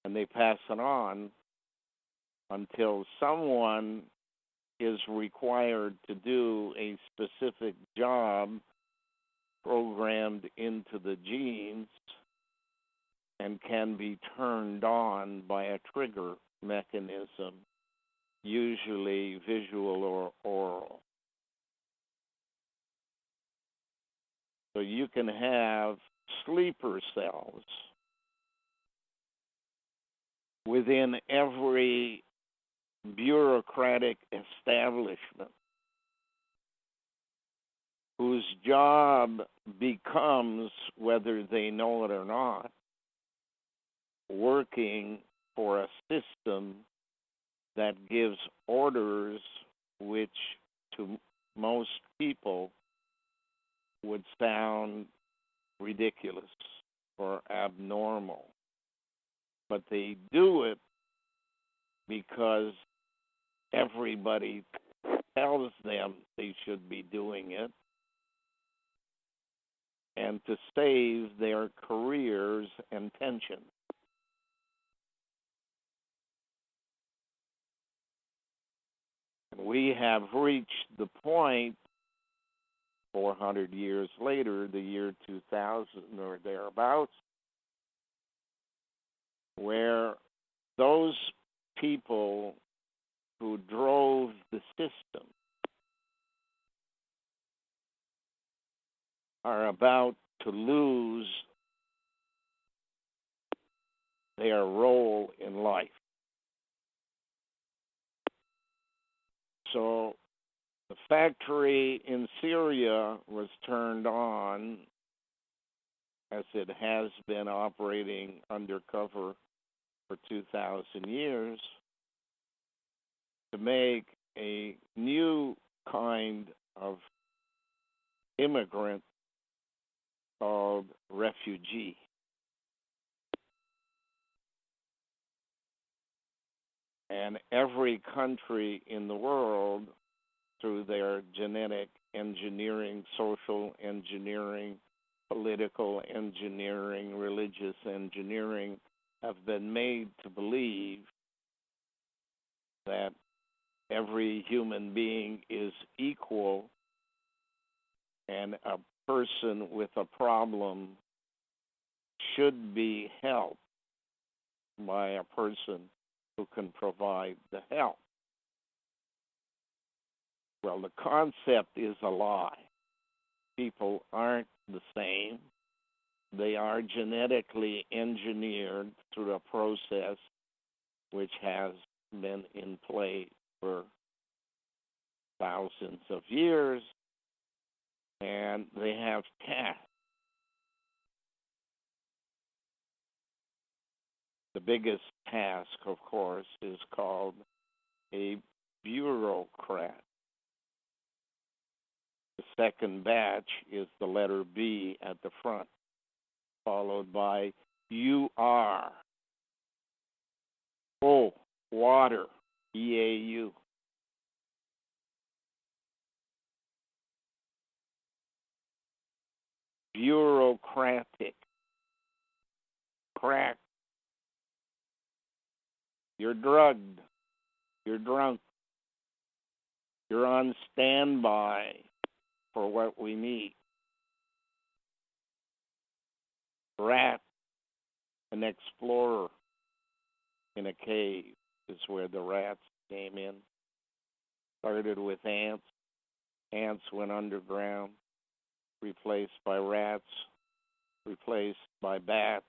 And they pass it on until someone is required to do a specific job programmed into the genes and can be turned on by a trigger mechanism, usually visual or oral. So you can have sleeper cells within every bureaucratic establishment whose job becomes, whether they know it or not, working for a system that gives orders which to most people would sound ridiculous or abnormal. But they do it because everybody tells them they should be doing it, and to save their careers and pension. We have reached the point 400 years later, the year 2000 or thereabouts, where those people who drove the system are about to lose their role in life. So the factory in Syria was turned on, as it has been operating undercover for 2,000 years, to make a new kind of immigrant called refugee. And every country in the world, through their genetic engineering, social engineering, political engineering, religious engineering, have been made to believe that every human being is equal and a person with a problem should be helped by a person who can provide the help. Well, the concept is a lie. People aren't the same. They are genetically engineered through a process which has been in play for thousands of years, and they have tasks. The biggest task, of course, is called a bureaucrat. The second batch is the letter B at the front, followed by UR. O, water, EAU. Bureaucratic. Crack. You're drugged. You're drunk. You're on standby for what we need. Rat, an explorer in a cave, is where the rats came in. Started with ants. Ants went underground, replaced by rats, replaced by bats,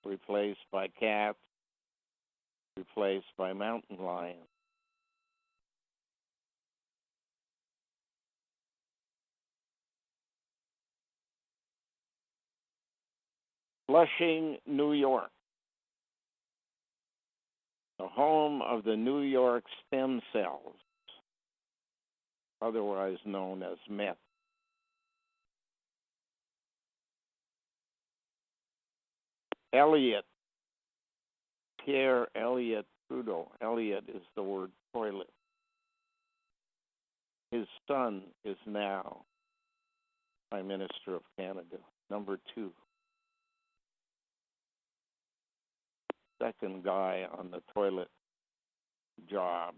replaced by cats, replaced by mountain lions. Flushing, New York, the home of the New York stem cells, otherwise known as meth. Elliot, Pierre Elliott Trudeau. Elliot is the word toilet. His son is now Prime Minister of Canada, number 2. Second guy on the toilet job.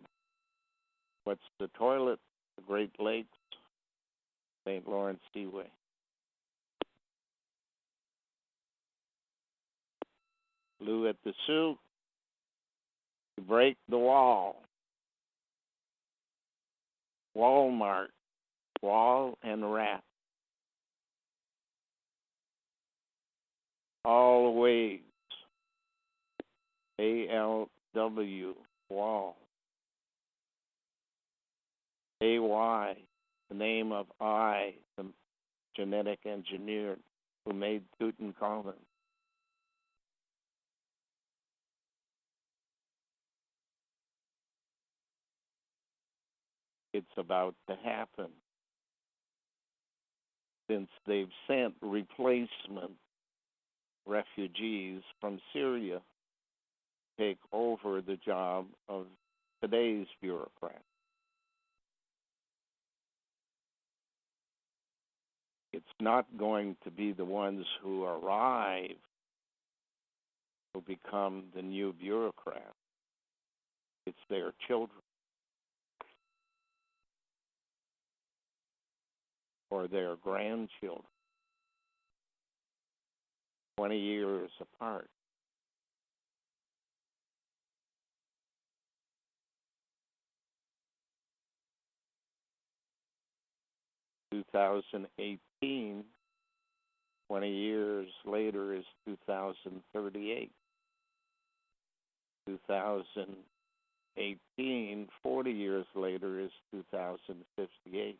What's the toilet? The Great Lakes, St. Lawrence Seaway. Lou at the Sioux, you break the wall. Walmart, wall and rat. Always, ALW, wall. AY, the name of I, the genetic engineer who made Tutankhamun. It's about to happen, since they've sent replacement refugees from Syria to take over the job of today's bureaucrats. It's not going to be the ones who arrive who become the new bureaucrats. It's their children or their grandchildren, 20 years apart. In 2018, 20 years later is 2038. 2018, 40 years later is 2058.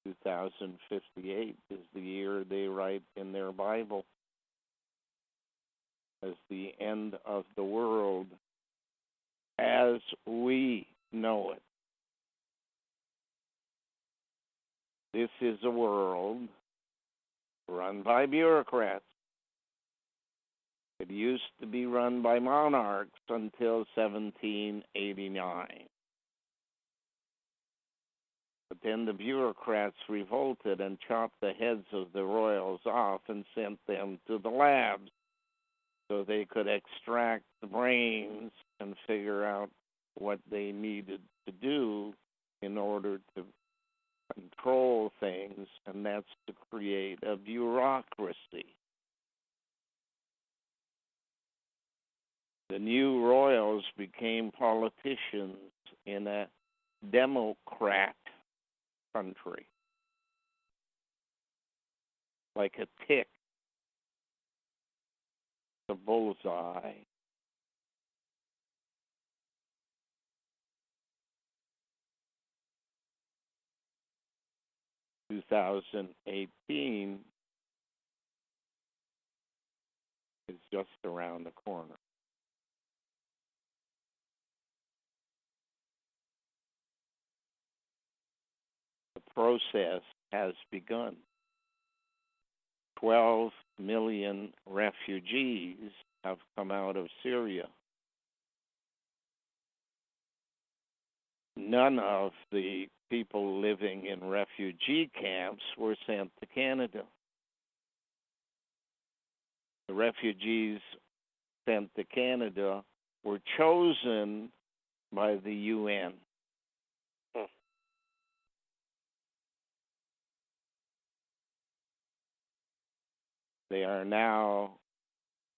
2058 is the year they write in their Bible as the end of the world as we know it. This is a world run by bureaucrats It used to be run by monarchs until 1789. But then the bureaucrats revolted and chopped the heads of the royals off and sent them to the labs so they could extract the brains and figure out what they needed to do in order to control things, and that's to create a bureaucracy. The new royals became politicians in a democrat country, like a tick, the bullseye. In 2018 is just around the corner. The process has begun. 12 million refugees have come out of Syria. None of the people living in refugee camps were sent to Canada. The refugees sent to Canada were chosen by the UN. They are now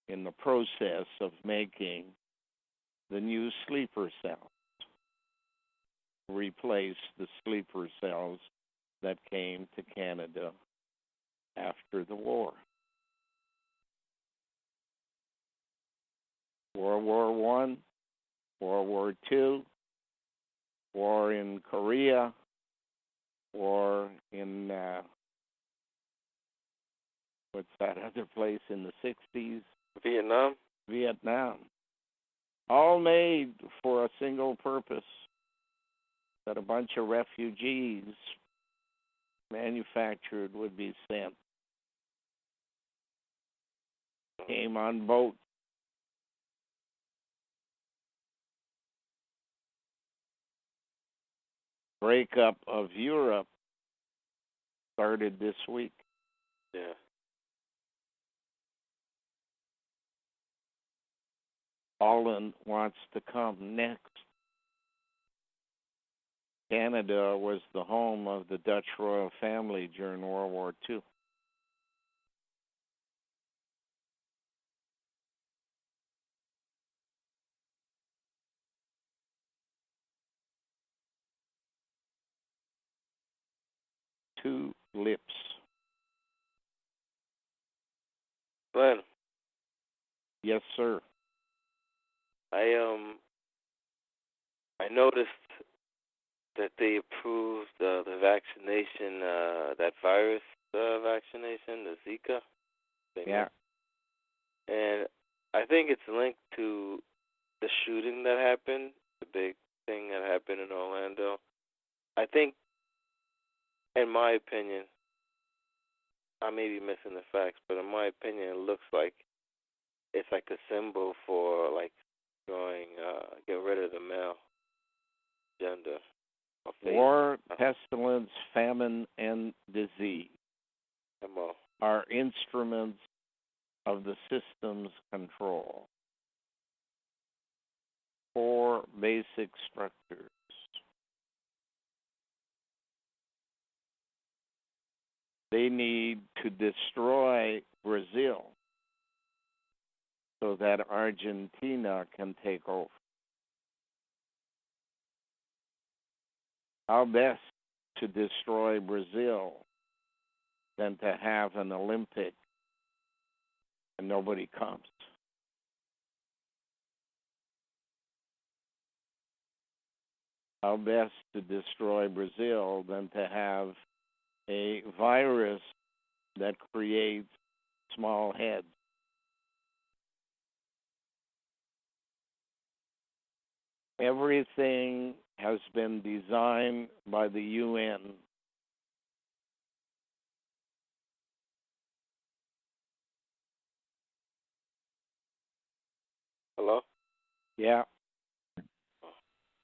in the process of making the new sleeper cells, replace the sleeper cells that came to Canada after the war. World War I, World War II, war in Korea, war in, what's that other place in the 60s? Vietnam. All made for a single purpose, that a bunch of refugees manufactured would be sent. Came on boats. Breakup of Europe started this week. Yeah. Holland wants to come next. Canada was the home of the Dutch royal family during World War II. Two lips. Glenn. Yes, sir. I noticed that they approved the vaccination, that virus vaccination, the Zika thing. Yeah. And I think it's linked to the shooting that happened, the big thing that happened in Orlando. I think, in my opinion, I may be missing the facts, but in my opinion, it looks like it's like a symbol for like going get rid of the male gender. War, pestilence, famine, and disease are instruments of the system's control. 4 basic structures. They need to destroy Brazil so that Argentina can take over. How best to destroy Brazil than to have an Olympic and nobody comes? How best to destroy Brazil than to have a virus that creates small heads? Everything has been designed by the UN Hello? Yeah.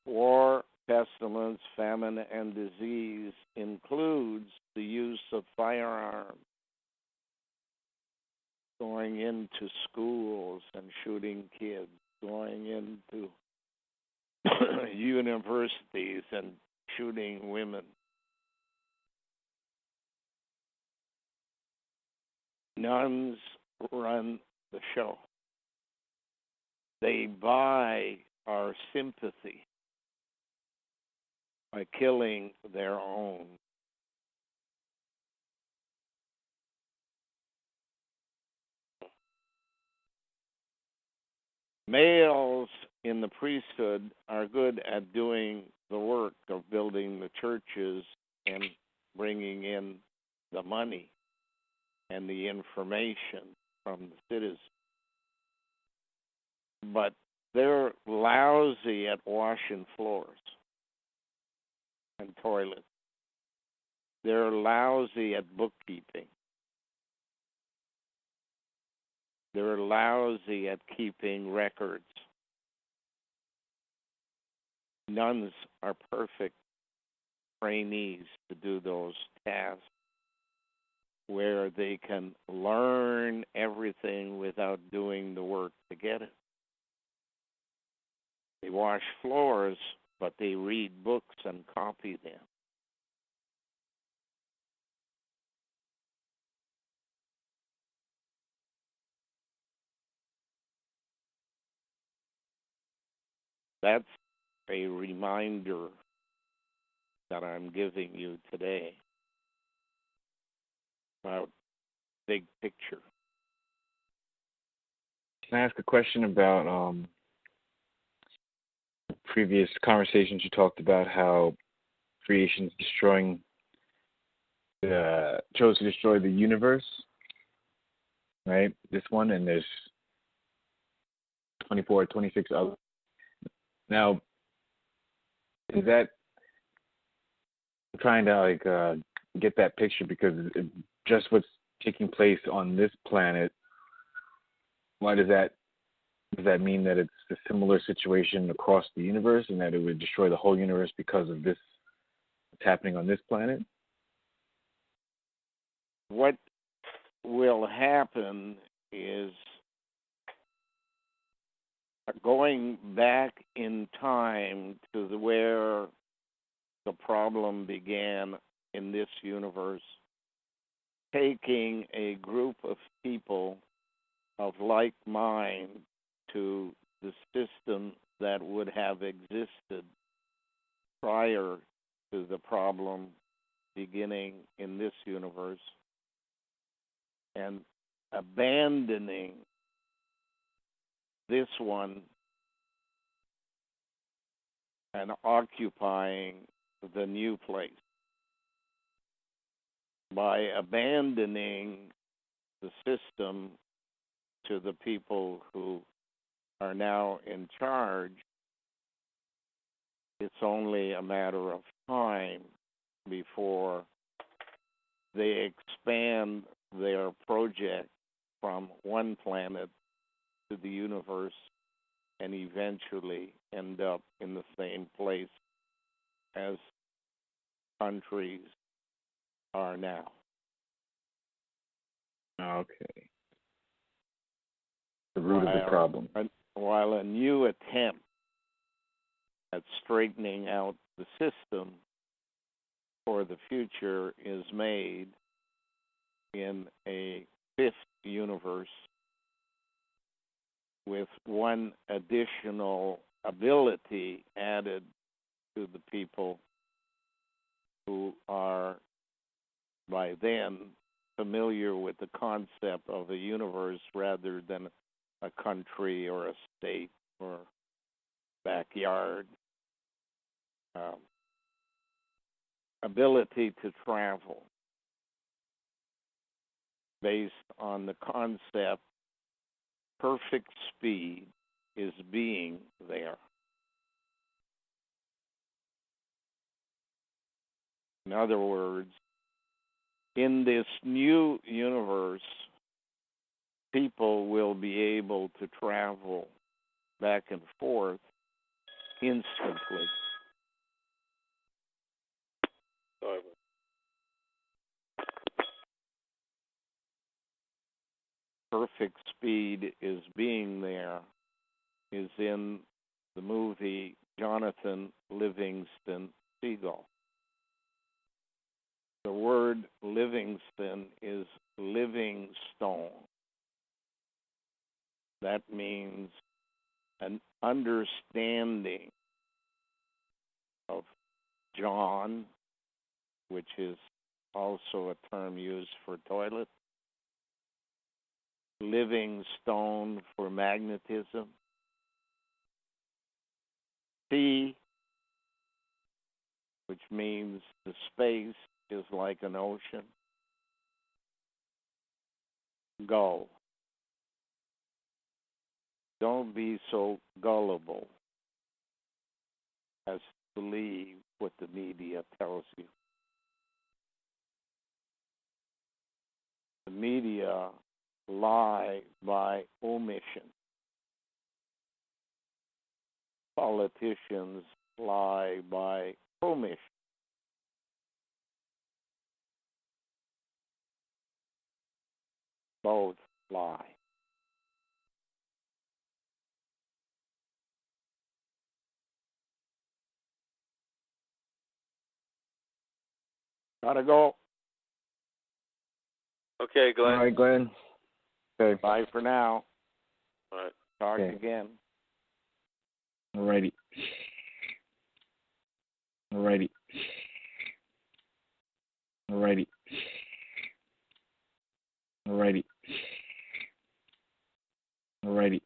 War, pestilence, famine, and disease includes the use of firearms, going into schools and shooting kids, going into universities and shooting women. Nuns run the show. They buy our sympathy by killing their own. Males in the priesthood are good at doing the work of building the churches and bringing in the money and the information from the citizens. But they're lousy at washing floors and toilets. They're lousy at bookkeeping. They're lousy at keeping records. Nuns are perfect trainees to do those tasks where they can learn everything without doing the work to get it. They wash floors, but they read books and copy them. That's a reminder that I'm giving you today about big picture. Can I ask a question about previous conversations? You talked about how creation is chose to destroy the universe, right? This one, and there's 24, 26 others. Now, is that, I'm trying to get that picture, because just what's taking place on this planet, why does that mean that it's a similar situation across the universe, and that it would destroy the whole universe because of this, what's happening on this planet? What will happen is, going back in time to where the problem began in this universe, taking a group of people of like mind to the system that would have existed prior to the problem beginning in this universe, and abandoning this one and occupying the new place. By abandoning the system to the people who are now in charge, it's only a matter of time before they expand their project from one planet to the universe and eventually end up in the same place as countries are now. Okay. The root of the problem. While a new attempt at straightening out the system for the future is made in a fifth universe with one additional ability added to the people who are by then familiar with the concept of a universe rather than a country or a state or backyard. Ability to travel based on the concept perfect speed is being there. In other words, in this new universe, people will be able to travel back and forth instantly. Sorry. Perfect speed is being there is in the movie Jonathan Livingston Seagull. The word Livingston is living stone. That means an understanding of John, which is also a term used for toilet, living stone for magnetism, sea, which means the space is like an ocean, gull. Don't be so gullible as to believe what the media tells you. The media lie by omission. Politicians lie by omission. Both lie. Gotta go. Okay, Glenn. All right, Glenn. Okay. Bye for now. All right. Talk Okay. again. All righty. All righty. All righty. All righty. All righty.